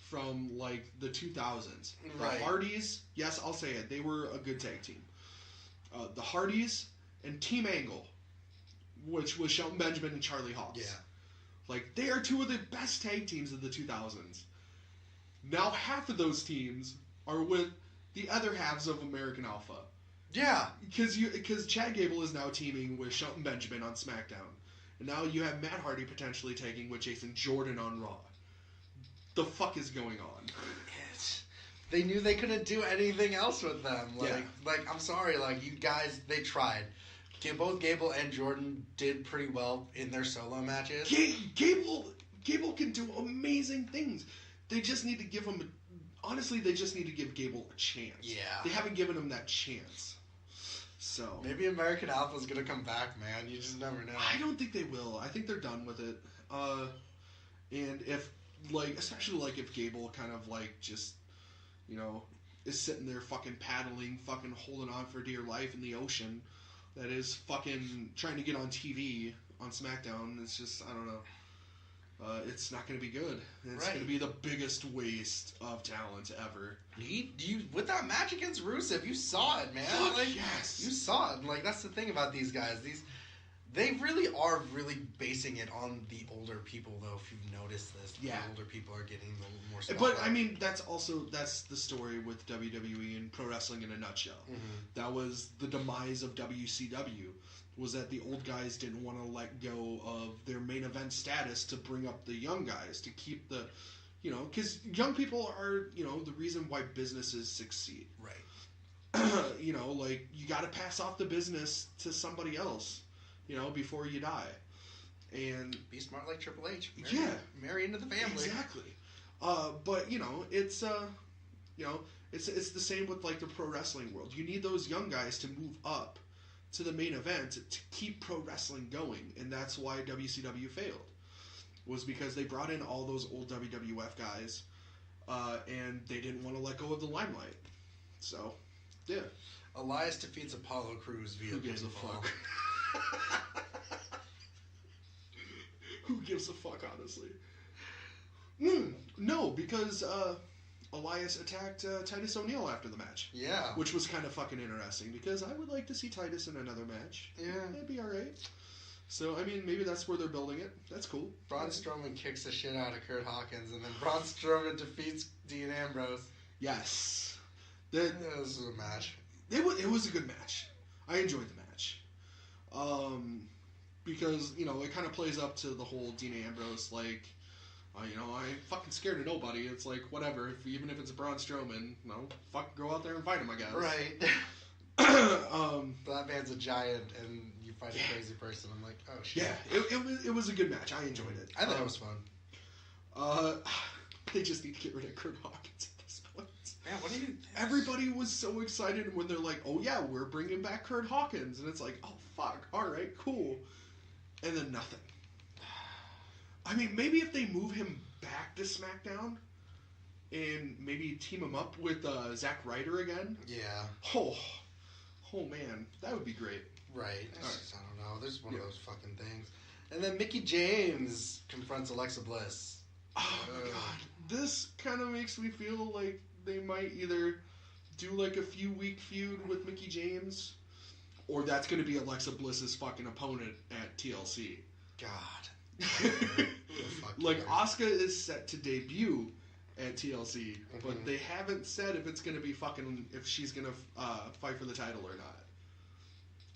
from, like, the 2000s. Right. The Hardys, yes, I'll say it, they were a good tag team. The Hardys and Team Angle, which was Shelton Benjamin and Charlie Haas. Yeah. Like, they are two of the best tag teams of the 2000s. Now half of those teams are with the other halves of American Alpha. Yeah. Because Chad Gable is now teaming with Shelton Benjamin on SmackDown. And now you have Matt Hardy potentially tagging with Jason Jordan on Raw. The fuck is going on? They knew they couldn't do anything else with them. Like, I'm sorry, like, you guys, they tried. Both Gable and Jordan did pretty well in their solo matches. Gable can do amazing things. They just need to give him... Honestly, they just need to give Gable a chance. Yeah. They haven't given him that chance. So... Maybe American Alpha's gonna come back, man. You just never know. I don't think they will. I think they're done with it. And if, like, especially, like, if Gable kind of, like, just, you know, is sitting there fucking paddling, fucking holding on for dear life in the ocean, that is fucking trying to get on TV on SmackDown, it's just, I don't know. It's not going to be good. It's going to be the biggest waste of talent ever. You with that match against Rusev, you saw it, man. Fuck like, yes. You saw it. Like, that's the thing about these guys. They really are really basing it on the older people, though, if you've noticed this. Yeah. The older people are getting a little more stuff. But, I mean, that's the story with WWE and pro wrestling in a nutshell. Mm-hmm. That was the demise of WCW. Was that the old guys didn't want to let go of their main event status to bring up the young guys, to keep the, you know, because young people are, you know, the reason why businesses succeed. Right. You know, like, you got to pass off the business to somebody else, you know, before you die. And be smart like Triple H. Marry into the family. Exactly. But, you know, it's, you know, it's the same with, like, the pro wrestling world. You need those young guys to move up to the main event to keep pro wrestling going, and that's why WCW failed. Was because they brought in all those old WWF guys, and they didn't want to let go of the limelight. So, yeah. Elias defeats Apollo Crews via Who gives a fuck? Who gives a fuck, honestly? No, because Elias attacked Titus O'Neil after the match. Yeah. Which was kind of fucking interesting, because I would like to see Titus in another match. Yeah. That'd be alright. So, I mean, maybe that's where they're building it. That's cool. Braun Strowman kicks the shit out of Kurt Hawkins, and then Braun Strowman defeats Dean Ambrose. Yes. This was a match. It was a good match. I enjoyed the match. Because, you know, it kind of plays up to the whole Dean Ambrose, like... you know, I ain't fucking scared of nobody. It's like, whatever. Even if it's a Braun Strowman, you know, fuck, go out there and fight him, I guess. Right. That man's a giant, and you fight a crazy person. I'm like, oh, shit. Yeah, it was a good match. I enjoyed it. I thought it was fun. They just need to get rid of Kurt Hawkins at this point. Man, what do you... Everybody was so excited when they're like, oh, yeah, we're bringing back Kurt Hawkins. And it's like, oh, fuck, all right, cool. And then nothing. I mean, maybe if they move him back to SmackDown and maybe team him up with Zack Ryder again. Yeah. Oh man, that would be great. Right. Just, I don't know. There's one of those fucking things. And then Mickie James confronts Alexa Bliss. Oh my god. This kind of makes me feel like they might either do like a few week feud with Mickie James, or that's going to be Alexa Bliss's fucking opponent at TLC. God. Like, Asuka is set to debut at TLC, but they haven't said if it's going to be if she's going to fight for the title or not.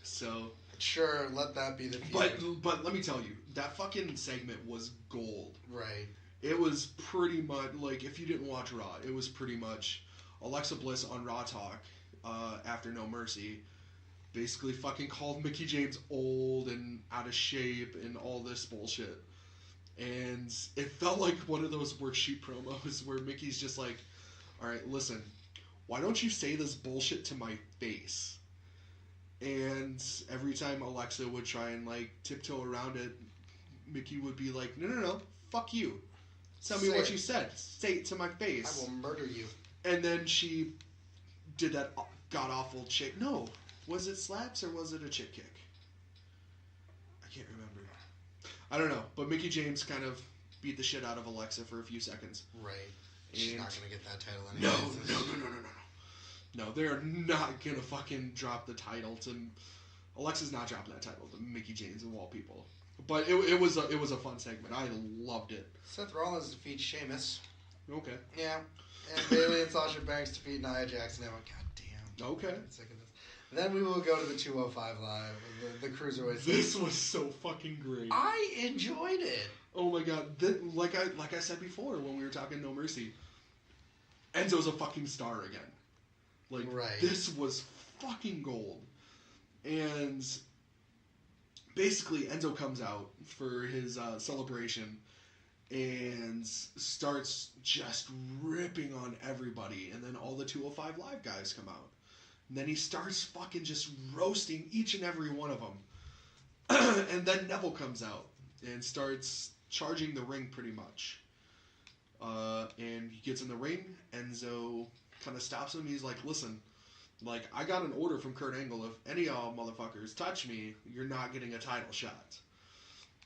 So... Sure, let that be the feud. But let me tell you, that fucking segment was gold. Right. It was pretty much, like, if you didn't watch Raw, it was pretty much Alexa Bliss on Raw Talk after No Mercy basically fucking called Mickie James old and out of shape and all this bullshit. And it felt like one of those worksheet promos where Mickey's just like, alright, listen, why don't you say this bullshit to my face? And every time Alexa would try and, like, tiptoe around it, Mickie would be like, no, fuck you. Tell me what you said. Say it to my face. I will murder you. And then she did that god-awful chick. No. Was it slaps or was it a chick kick? I can't remember. I don't know. But Mickie James kind of beat the shit out of Alexa for a few seconds. Right. She's not going to get that title anymore. No, they're not going to fucking drop the title to... Alexa's not dropping that title to Mickie James of all people. But it was a fun segment. I loved it. Seth Rollins defeats Sheamus. Okay. Yeah. And Bayley and Sasha Banks defeat Nia Jax. And I went, God damn. Okay. I'm sick of this. Then we will go to the 205 Live, the Cruiserweight. This was so fucking great. I enjoyed it. Oh my god. Like I said before when we were talking No Mercy, Enzo's a fucking star again. Like, right. This was fucking gold. And basically, Enzo comes out for his celebration and starts just ripping on everybody. And then all the 205 Live guys come out. And then he starts fucking just roasting each and every one of them. And then Neville comes out and starts charging the ring pretty much. And he gets in the ring. Enzo kind of stops him. He's like, listen, like, I got an order from Kurt Angle. If any of y'all motherfuckers touch me, you're not getting a title shot.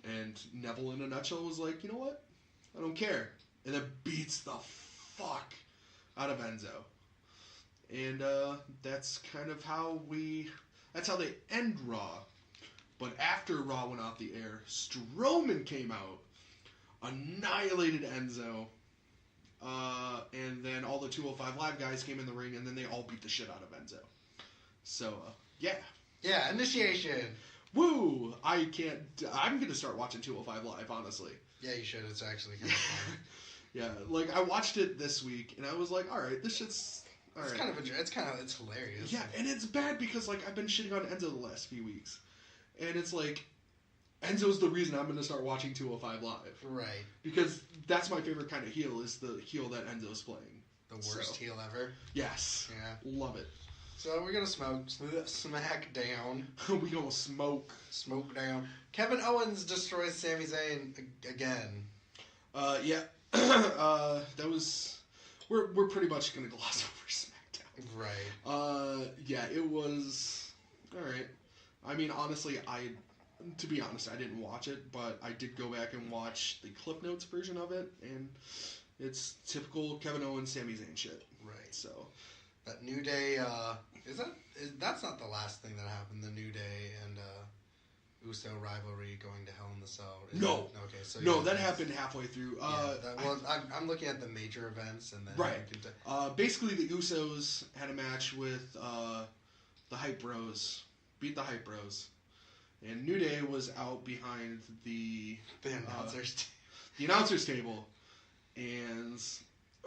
And Neville, in a nutshell, was like, you know what? I don't care. And then beats the fuck out of Enzo. And that's kind of how that's how they end Raw. But after Raw went off the air, Strowman came out, annihilated Enzo, and then all the 205 Live guys came in the ring, and then they all beat the shit out of Enzo. So, yeah. Yeah, initiation. Woo! I'm going to start watching 205 Live, honestly. Yeah, you should. It's actually kind of fun. Yeah, like, I watched it this week, and I was like, alright, this shit's... It's hilarious. Yeah, and it's bad because, like, I've been shitting on Enzo the last few weeks. And it's like, Enzo's the reason I'm going to start watching 205 Live. Right. Because that's my favorite kind of heel, is the heel that Enzo's playing. The worst heel ever. Yes. Yeah. Love it. So we're going to smack down. We going to smoke. Smoke down. Kevin Owens destroys Sami Zayn again. Yeah. That was... We're pretty much going to gloss over SmackDown. Right. Yeah, it was... Alright. I mean, honestly, to be honest, I didn't watch it, but I did go back and watch the Clip Notes version of it, and it's typical Kevin Owens, Sami Zayn shit. Right. So... That New Day, that's not the last thing that happened, the New Day and Uso rivalry going to Hell in the Cell. No. Okay, so... No, that happened halfway through. I'm looking at the major events and then... Right. Basically, the Usos had a match with the Hype Bros. Beat the Hype Bros. And New Day was out behind the announcer's table. And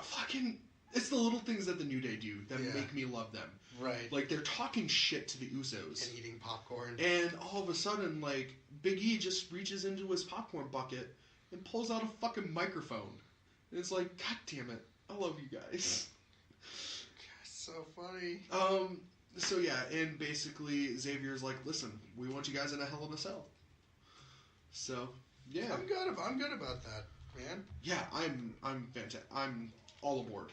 fucking... It's the little things that the New Day do that make me love them. Right. Like, they're talking shit to the Usos. And eating popcorn. And all of a sudden, like, Big E just reaches into his popcorn bucket and pulls out a fucking microphone. And it's like, God damn it. I love you guys. So funny. So yeah, and basically Xavier's like, listen, we want you guys in a Hell in a Cell. So, yeah. I'm good about that, man. Yeah, I'm fantastic. I'm all aboard.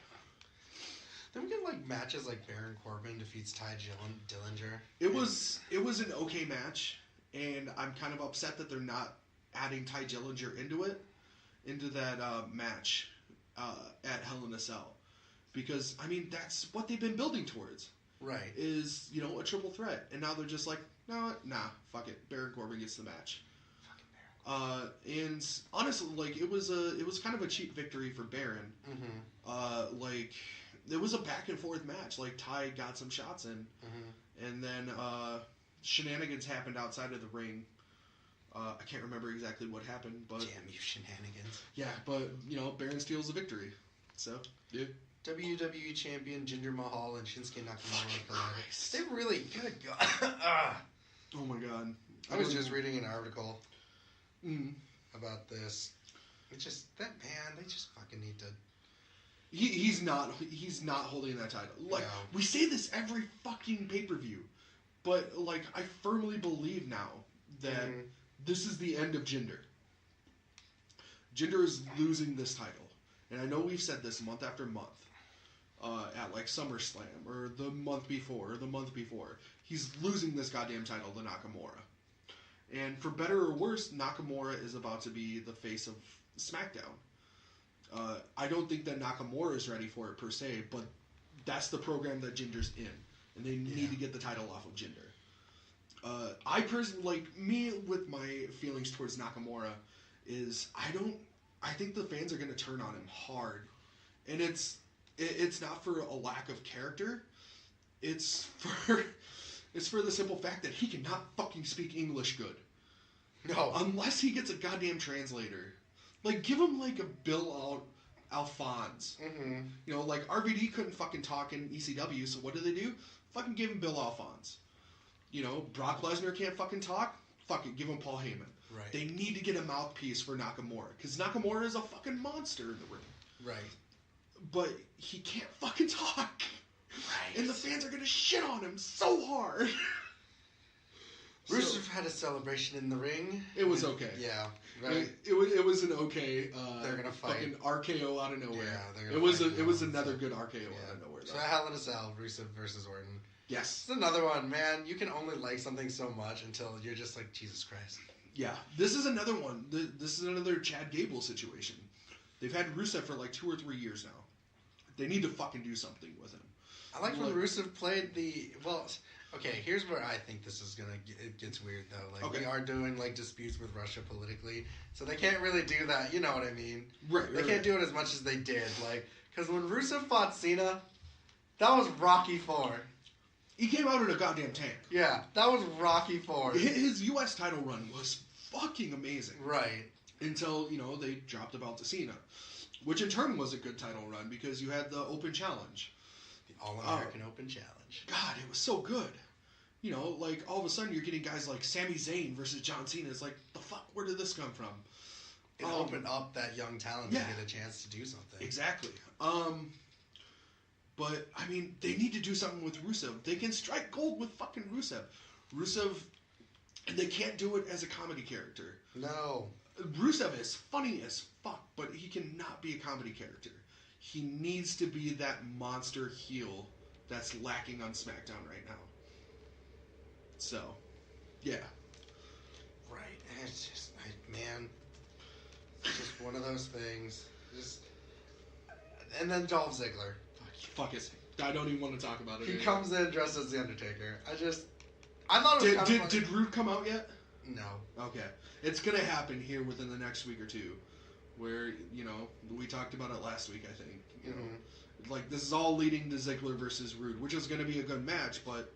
Then we get like matches like Baron Corbin defeats Ty Dillinger. It was an okay match, and I'm kind of upset that they're not adding Ty Dillinger into that match at Hell in a Cell, because I mean that's what they've been building towards. Right. Is, you know, a triple threat, and now they're just like, no, nah, fuck it. Baron Corbin gets the match. And honestly, like it was kind of a cheap victory for Baron. Mm-hmm. Like it was a back and forth match. Like Ty got some shots in, and then shenanigans happened outside of the ring. I can't remember exactly what happened, but damn you shenanigans. Yeah, but Baron steals the victory. So yeah. WWE champion Jinder Mahal and Shinsuke Nakamura. They're really good. Oh my god. I was just reading an article Mm. about this. It's just that man. They just fucking need to. He's not holding that title. Like we say this every fucking pay-per-view, but like I firmly believe now that this is the end of Jinder. Jinder is losing this title, and I know we've said this month after month. At like SummerSlam or the month before, he's losing this goddamn title to Nakamura. And for better or worse, Nakamura is about to be the face of SmackDown. I don't think that Nakamura is ready for it per se, but that's the program that Jinder's in, and they need to get the title off of Jinder. I personally, like me with my feelings towards Nakamura, is I think the fans are going to turn on him hard, and it's not for a lack of character. It's for the simple fact that he cannot fucking speak English good. No. Unless he gets a goddamn translator. Like, give him, like, a Bill Alphonse. Mm-hmm. Like, RVD couldn't fucking talk in ECW, so what do? Fucking give him Bill Alphonse. Brock Lesnar can't fucking talk? Fuck it, give him Paul Heyman. Right. They need to get a mouthpiece for Nakamura, because Nakamura is a fucking monster in the ring. Right. But he can't fucking talk. Right. And the fans are going to shit on him so hard. Rusev had a celebration in the ring. It was okay. Yeah. Right. It was an okay they're gonna fight. Fucking RKO out of nowhere. Yeah, they're it was another good RKO out of nowhere. So Hell in a Cell, Rusev versus Orton. Yes. It's another one, man. You can only like something so much until you're just like, Jesus Christ. Yeah. This is another one. This is another Chad Gable situation. They've had Rusev for like 2 or 3 years now. They need to fucking do something with him. I like when Rusev played the... Well, okay, here's where I think this is going to... It gets weird, though. Like, we are doing, like, disputes with Russia politically, so they can't really do that. You know what I mean? Right. They can't do it as much as they did. Like, because when Rusev fought Cena, that was Rocky IV. He came out in a goddamn tank. Yeah, that was Rocky IV. His U.S. title run was fucking amazing. Right. Until, they dropped the belt to Cena. Which in turn was a good title run because you had the Open Challenge. The All-American Open Challenge. God, it was so good. Like all of a sudden you're getting guys like Sami Zayn versus John Cena. It's like, the fuck, where did this come from? It opened up that young talent to get a chance to do something. Exactly. But, I mean, they need to do something with Rusev. They can strike gold with fucking Rusev. And they can't do it as a comedy character. No. Rusev is funny as fuck, but he cannot be a comedy character. He needs to be that monster heel that's lacking on SmackDown right now. So, yeah. Right. It's just, it's just one of those things. And then Dolph Ziggler. Fuck it. I don't even want to talk about it. He comes in dressed as The Undertaker. I thought it was Did Rude come out yet? No. Okay. It's going to happen here within the next week or two. Where, we talked about it last week, I think. Like, this is all leading to Ziggler versus Rude, which is going to be a good match, but,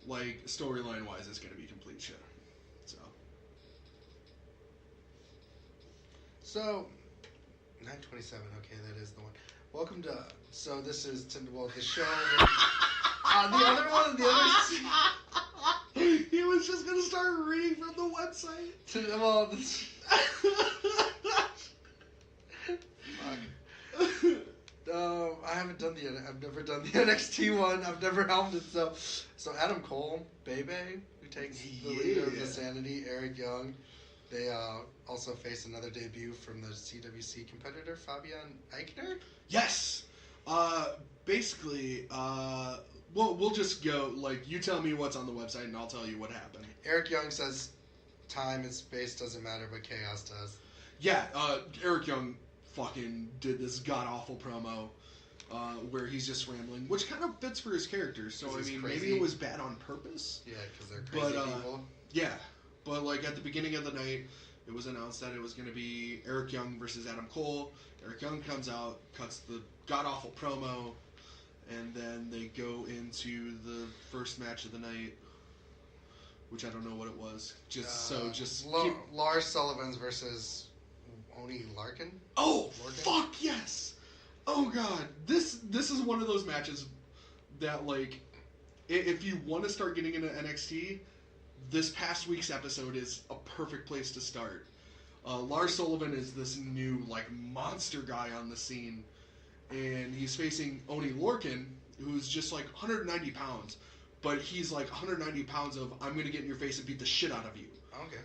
like, storyline-wise, it's going to be complete shit. So, 9/27, okay, that is the one. Welcome to, so this is, the show, the other one, he was just going to start reading from the website. I've never done the NXT one. I've never helmed it. So Adam Cole, Bebe, who takes the leader of the Sanity, Eric Young. They also face another debut from the CWC competitor, Fabian Eichner. Yes. Basically, we'll just go. Like, you tell me what's on the website, and I'll tell you what happened. Eric Young says, "Time and space doesn't matter, but chaos does." Yeah. Eric Young fucking did this god awful promo. where he's just rambling, which kind of fits for his character. So I mean, crazy. maybe it was bad on purpose. Yeah, because they're crazy people. Yeah, but like at the beginning of the night, it was announced that it was going to be Eric Young versus Adam Cole. Eric Young comes out, cuts the god-awful promo, and then they go into the first match of the night, which I don't know what it was. Lars Sullivan's versus Oni Larkin? Oh, fuck yes! Oh god, this is one of those matches that, like, if you want to start getting into NXT, this past week's episode is a perfect place to start. Lars Sullivan is this new, like, monster guy on the scene, and he's facing Oni Lorcan, who's just, like, 190 pounds, but he's, like, 190 pounds of, I'm gonna get in your face and beat the shit out of you. Okay.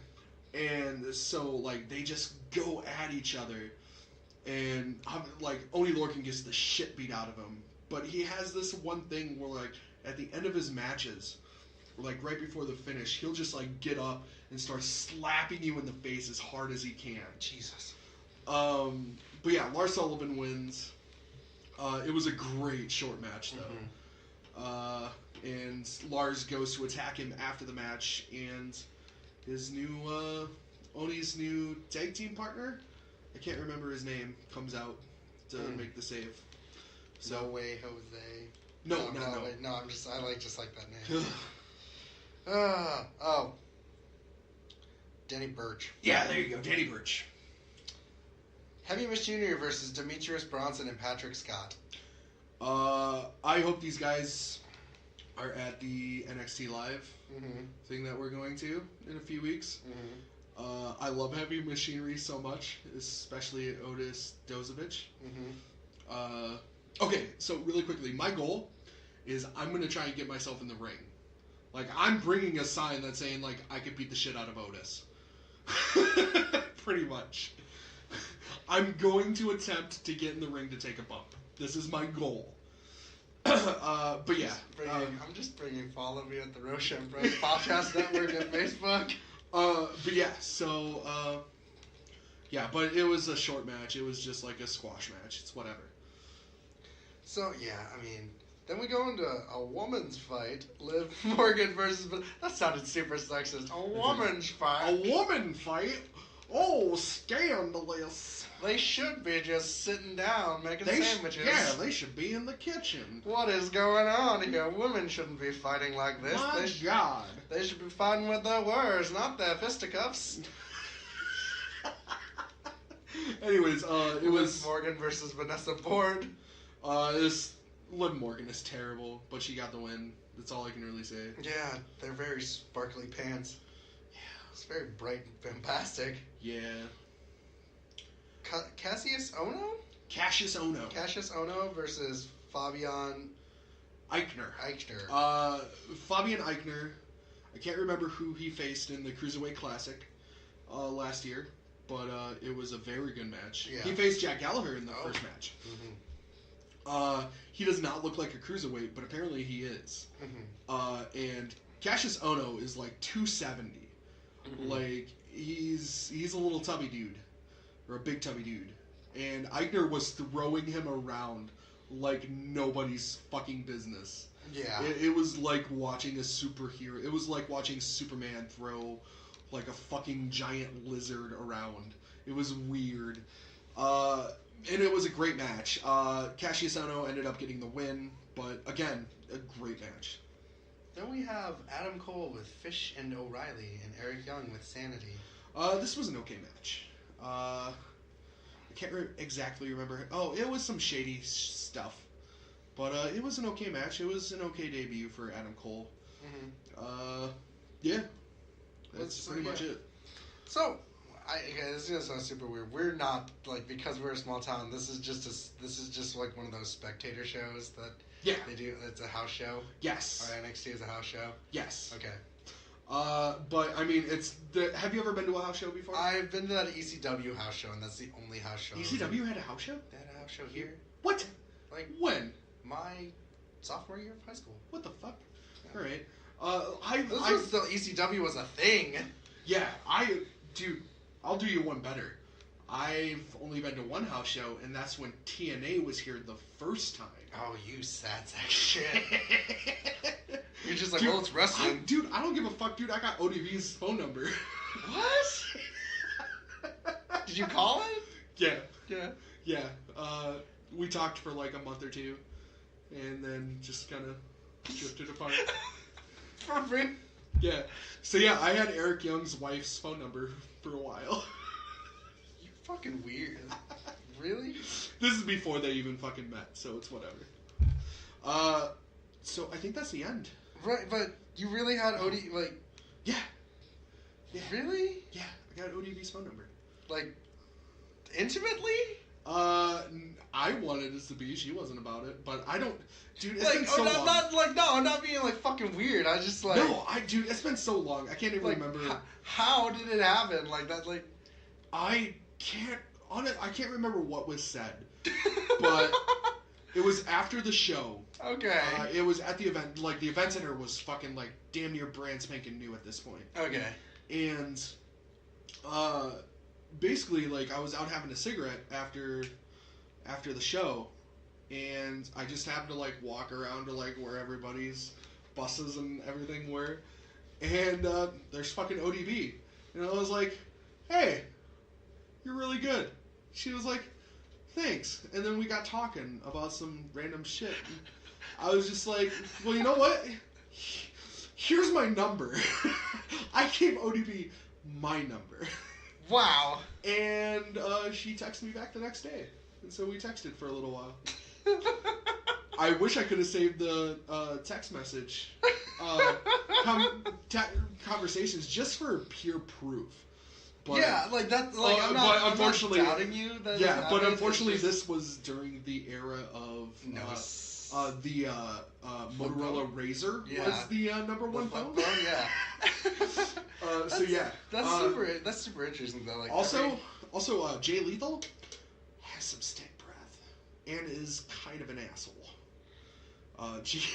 And so, like, they just go at each other, and, like, Oni Lorcan gets the shit beat out of him, but he has this one thing where, like, at the end of his matches, like, right before the finish, he'll just, like, get up and start slapping you in the face as hard as he can. Jesus. But yeah, Lars Sullivan wins. It was a great short match, though. Mm-hmm. And Lars goes to attack him after the match, and his new, Oni's new tag team partner, I can't remember his name, comes out to make the save. So, No Way Jose. No. I like that name. Oh. Danny Burch. Yeah, there you go, Danny Burch. Heavy Machinery versus Demetrius Bronson and Patrick Scott. I hope these guys are at the NXT Live thing that we're going to in a few weeks. Mm-hmm. I love Heavy Machinery so much, especially Otis Dozovich. Mm-hmm. Okay, so really quickly, my goal is I'm going to try and get myself in the ring. Like, I'm bringing a sign that's saying, like, I could beat the shit out of Otis. Pretty much. I'm going to attempt to get in the ring to take a bump. This is my goal. But yeah. I'm just bringing Follow Me at the Roshan Bros Podcast Network at Facebook. But yeah, so, yeah, but it was a short match. It was just like a squash match. It's whatever. So, yeah, I mean, then we go into a woman's fight. Liv Morgan versus... That sounded super sexist. A woman's fight. A woman fight? Oh, scandalous. They should be just sitting down making sandwiches. Yeah, they should be in the kitchen. What is going on here? Women shouldn't be fighting like this. My God. They should be fighting with their words, not their fisticuffs. Anyways, it was... Liv Morgan versus Vanessa Bord. Liv Morgan is terrible, but she got the win. That's all I can really say. Yeah, they're very sparkly pants. Yeah, it's very bright and bombastic. Yeah. Cassius Ono? Cassius Ono. Cassius Ono versus Fabian Eichner. Fabian Eichner. I can't remember who he faced in the Cruiserweight Classic last year, but it was a very good match. Yeah. He faced Jack Gallagher in the first match. Mm-hmm. He does not look like a cruiserweight, but apparently he is. Mm-hmm. And Cassius Ono is like 270. Mm-hmm. Like, he's a little tubby dude. Or a big tubby dude. And Eichner was throwing him around like nobody's fucking business. Yeah. It was like watching a superhero. It was like watching Superman throw like a fucking giant lizard around. It was weird. And it was a great match. Cassius Ono ended up getting the win, but again, a great match. Then we have Adam Cole with Fish and O'Reilly and Eric Young with Sanity. This was an okay match. I can't exactly remember. Oh, it was some shady stuff. But it was an okay match. It was an okay debut for Adam Cole. Mm-hmm. Yeah. That's pretty much it. So, this is gonna sound super weird. We're not, like, because we're a small town, this is just like one of those spectator shows that they do. It's a house show. Yes. Or NXT is a house show. Yes. Okay. But I mean, have you ever been to a house show before? I've been to that ECW house show, and that's the only house show. ECW had a house show? They had a house show here. What? Like, when? My sophomore year of high school. What the fuck? Yeah. All right. ECW was a thing. Yeah, dude, I'll do you one better. I've only been to one house show, and that's when TNA was here the first time. Oh, you sad sack shit. You're just like, dude, well, it's wrestling. Dude, I don't give a fuck, dude. I got ODB's phone number. What? Did you call it? Yeah. We talked for like a month or two, and then just kind of drifted apart. Perfect. Yeah. So yeah, I had Eric Young's wife's phone number for a while. You're fucking weird. Really? This is before they even fucking met, so it's whatever. So I think that's the end. Right, but you really had like... Yeah. Really? Yeah, I got ODB's phone number. Like, intimately? I wanted it to be. She wasn't about it, but I don't... Dude, it's like, been so long. I'm not being, like, fucking weird. I just, like... No, dude, it's been so long. I can't even remember... How did it happen? Like, that, like... I can't remember what was said, but it was after the show. Okay. It was at the event. Like, the event center was fucking, like, damn near brand spanking new at this point. Okay. And, basically, like, I was out having a cigarette after the show, and I just happened to, like, walk around to, like, where everybody's buses and everything were, and, there's fucking ODB. And I was like, hey, you're really good. She was like, thanks. And then we got talking about some random shit. And I was just like, well, you know what? Here's my number. I gave ODB my number. Wow. And she texted me back the next day. And so we texted for a little while. I wish I could have saved the text message conversations just for pure proof. But, yeah, like that. Like I'm not doubting you. That but unfortunately, this was during the era of the Motorola Razr was the number one phone. Yeah. That's super interesting though. Like also, Jay Lethal has some stank breath and is kind of an asshole.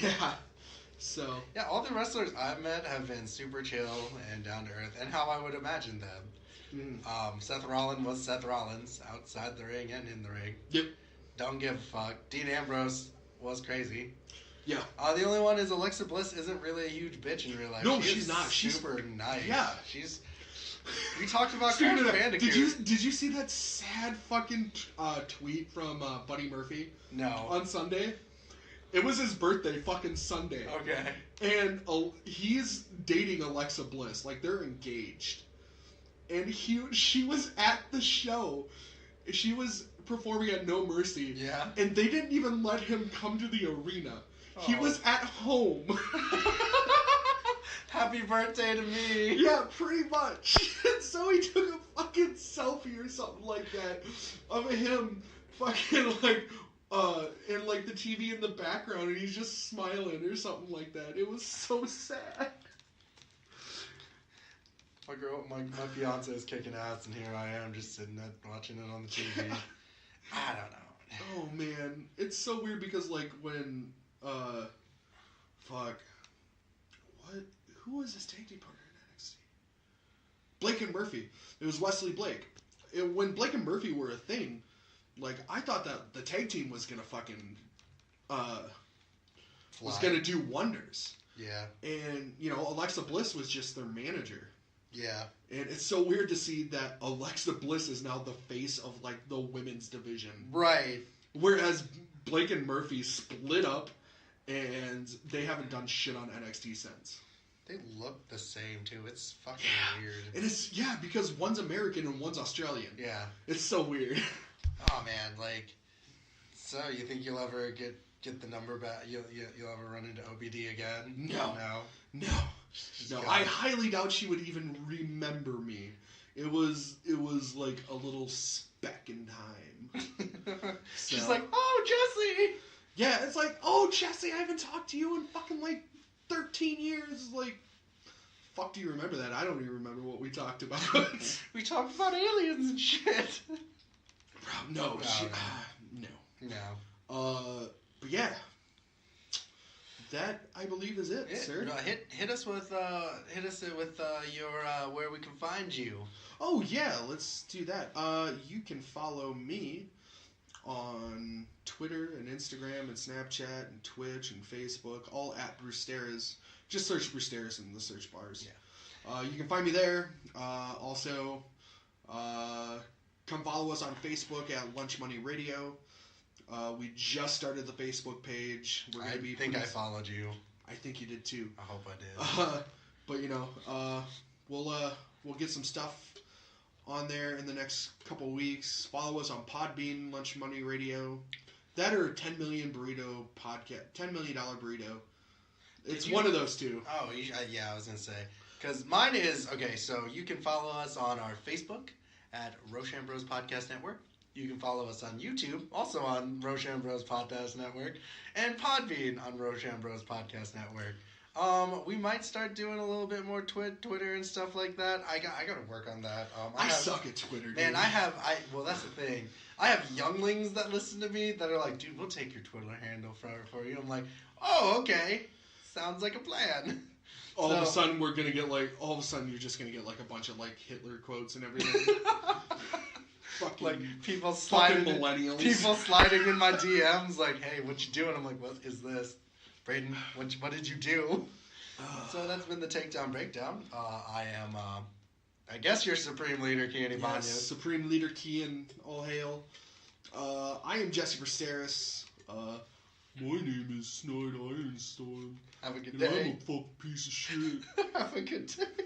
Yeah. So yeah, all the wrestlers I've met have been super chill and down to earth, and how I would imagine them. Seth Rollins was Seth Rollins outside the ring and in the ring. Yep. Don't give a fuck. Dean Ambrose was crazy. Yeah. The only one is Alexa Bliss isn't really a huge bitch in real life. No, she's not. She's super nice. Yeah. We talked about Crash Bandicoot. Did you see that sad fucking tweet from Buddy Murphy? No. On Sunday? It was his birthday fucking Sunday. Okay. And he's dating Alexa Bliss. Like, they're engaged. And she was at the show. She was performing at No Mercy. Yeah. And they didn't even let him come to the arena. Oh. He was at home. Happy birthday to me. Yeah, pretty much. And so he took a fucking selfie or something like that of him fucking like and like the TV in the background, and he's just smiling or something like that. It was so sad. My fiance is kicking ass, and here I am just sitting there watching it on the TV. I don't know. Oh man, it's so weird because like when who was his tag team partner in NXT? Blake and Murphy. It was Wesley Blake. When Blake and Murphy were a thing, like I thought that the tag team was gonna fucking was gonna do wonders. Yeah. And you know, Alexa Bliss was just their manager. Yeah. And it's so weird to see that Alexa Bliss is now the face of, like, the women's division. Right. Whereas Blake and Murphy split up, and they haven't done shit on NXT since. They look the same, too. It's fucking weird. And it's, because one's American and one's Australian. Yeah. It's so weird. Oh, man, like, so you think you'll ever get the number back? You'll ever run into OBD again? No. No, I highly doubt she would even remember me. It was like a little speck in time. She's like, oh, Jesse! Yeah, it's like, oh, Jesse, I haven't talked to you in fucking, like, 13 years. Like, fuck do you remember that? I don't even remember what we talked about. We talked about aliens and shit. No. No. But yeah. that I believe is it, sir. Hit us with your where we can find you. Oh yeah, let's do that. You can follow me on Twitter and Instagram and Snapchat and Twitch and Facebook, all at Brewsteras. Just search Brewsteras in the search bars. Yeah. You can find me there. Also, come follow us on Facebook at Lunch Money Radio. We just started the Facebook page. We're gonna be. I followed you. I think you did too. I hope I did. But we'll get some stuff on there in the next couple weeks. Follow us on Podbean, Lunch Money Radio. That or 10 Million Burrito Podcast. $10 Million Burrito. It's one of those two. Oh, yeah, I was going to say. Because mine is, okay, so you can follow us on our Facebook at Roshan Bros Podcast Network. You can follow us on YouTube, also on Roshan Bros Podcast Network. And Podbean on Roshan Bros Podcast Network. We might start doing a little bit more Twitter and stuff like that. I got to work on that. I suck at Twitter, dude. Man, well, that's the thing. I have younglings that listen to me that are like, dude, we'll take your Twitter handle for you. I'm like, oh, okay. Sounds like a plan. All of a sudden, you're just going to get like a bunch of like Hitler quotes and everything. Fucking, like people sliding millennials. People sliding in my DMs like, hey, what you doing? I'm like, what is this? Braden, what did you do? So that's been the Takedown Breakdown. I am, I guess your Supreme Leader, Keanu Banyas. Yes, Supreme Leader Kean, all hail. I am Jesse Versteris. My name is Snide Ironstorm. Have a good day. I'm a fucking piece of shit. Have a good day.